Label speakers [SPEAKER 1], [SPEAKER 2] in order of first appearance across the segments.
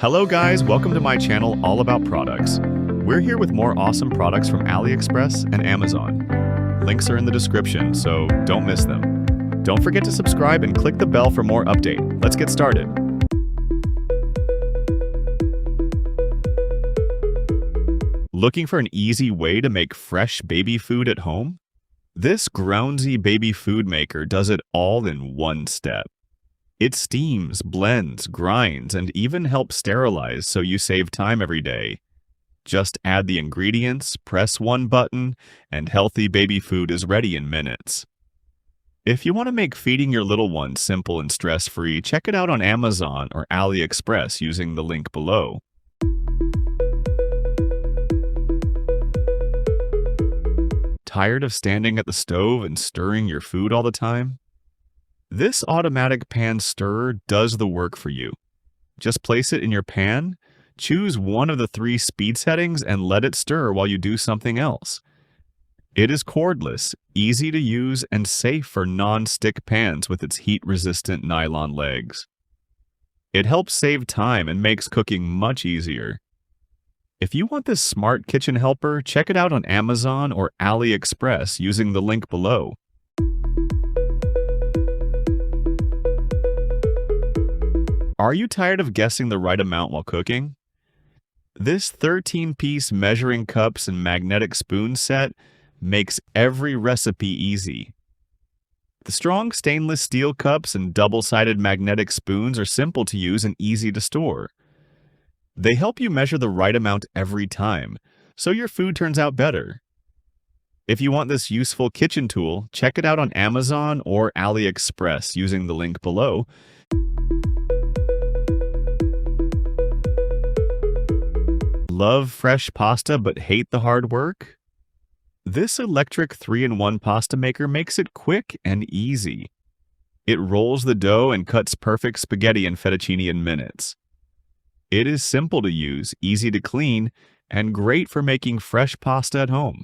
[SPEAKER 1] Hello guys, welcome to my channel all about products. We're here with more awesome products from AliExpress and Amazon. Links are in the description, so don't miss them. Don't forget to subscribe and click the bell for more update. Let's get started. Looking for an easy way to make fresh baby food at home? This Groundsy baby food maker does it all in one step. It steams, blends, grinds, and even helps sterilize so you save time every day. Just add the ingredients, press one button, and healthy baby food is ready in minutes. If you want to make feeding your little one simple and stress-free, check it out on Amazon or AliExpress using the link below. Tired of standing at the stove and stirring your food all the time? This automatic pan stirrer does the work for you. Just place it in your pan, choose one of the 3 speed settings, and let it stir while you do something else. It is cordless, easy to use, and safe for non-stick pans with its heat-resistant nylon legs. It helps save time and makes cooking much easier. If you want this smart kitchen helper, check it out on Amazon or AliExpress using the link below. Are you tired of guessing the right amount while cooking? This 13-piece measuring cups and magnetic spoon set makes every recipe easy. The strong stainless steel cups and double-sided magnetic spoons are simple to use and easy to store. They help you measure the right amount every time, so your food turns out better. If you want this useful kitchen tool, check it out on Amazon or AliExpress using the link below. Love fresh pasta but hate the hard work? This electric 3-in-1 pasta maker makes it quick and easy. It rolls the dough and cuts perfect spaghetti and fettuccine in minutes. It is simple to use, easy to clean, and great for making fresh pasta at home.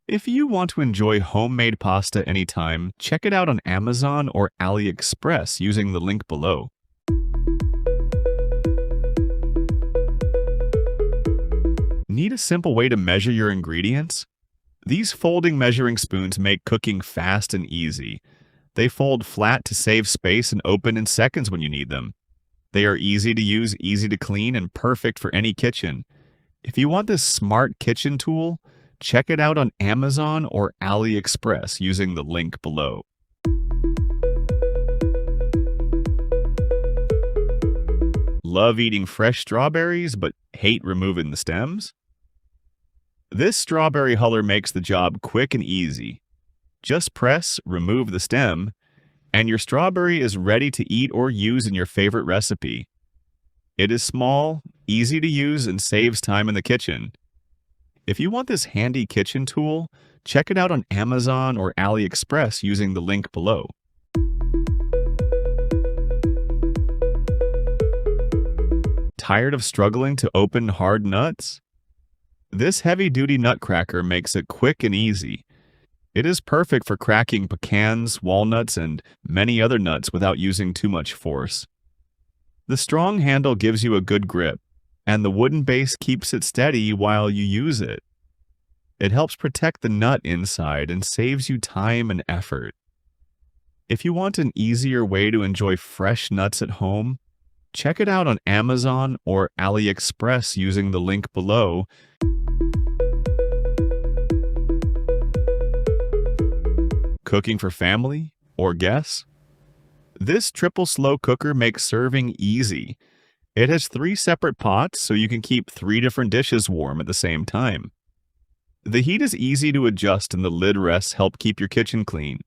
[SPEAKER 1] If you want to enjoy homemade pasta anytime, check it out on Amazon or AliExpress using the link below. Need a simple way to measure your ingredients? These folding measuring spoons make cooking fast and easy. They fold flat to save space and open in seconds when you need them. They are easy to use, easy to clean, and perfect for any kitchen. If you want this smart kitchen tool, check it out on Amazon or AliExpress using the link below. Love eating fresh strawberries but hate removing the stems? This strawberry huller makes the job quick and easy. Just press, remove the stem, and your strawberry is ready to eat or use in your favorite recipe. It is small, easy to use, and saves time in the kitchen. If you want this handy kitchen tool, check it out on Amazon or AliExpress using the link below. Tired of struggling to open hard nuts? This heavy-duty nutcracker makes it quick and easy. It is perfect for cracking pecans, walnuts, and many other nuts without using too much force. The strong handle gives you a good grip, and the wooden base keeps it steady while you use it. It helps protect the nut inside and saves you time and effort. If you want an easier way to enjoy fresh nuts at home, check it out on Amazon or AliExpress using the link below. Cooking for family or guests? This triple slow cooker makes serving easy. It has 3 separate pots so you can keep 3 different dishes warm at the same time. The heat is easy to adjust and the lid rests help keep your kitchen clean.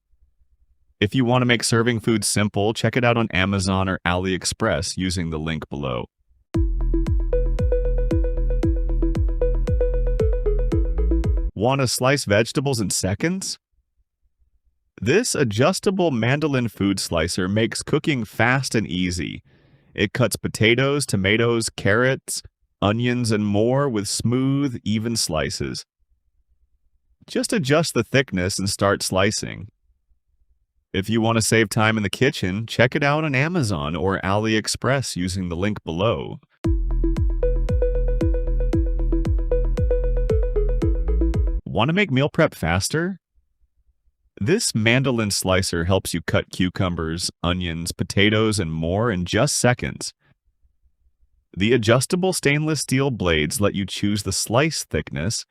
[SPEAKER 1] If you want to make serving food simple, check it out on Amazon or AliExpress using the link below. Want to slice vegetables in seconds? This adjustable Mandoline food slicer makes cooking fast and easy. It cuts potatoes, tomatoes, carrots, onions, and more with smooth, even slices. Just adjust the thickness and start slicing. If you want to save time in the kitchen, check it out on Amazon or AliExpress using the link below. Want to make meal prep faster? This Mandoline slicer helps you cut cucumbers, onions, potatoes, and more in just seconds. The adjustable stainless steel blades let you choose the slice thickness,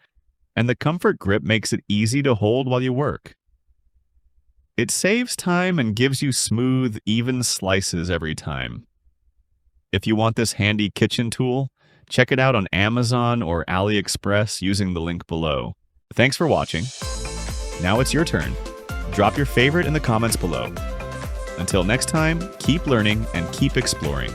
[SPEAKER 1] and the comfort grip makes it easy to hold while you work. It saves time and gives you smooth, even slices every time. If you want this handy kitchen tool, check it out on Amazon or AliExpress using the link below. Thanks for watching. Now it's your turn. Drop your favorite in the comments below. Until next time, keep learning and keep exploring.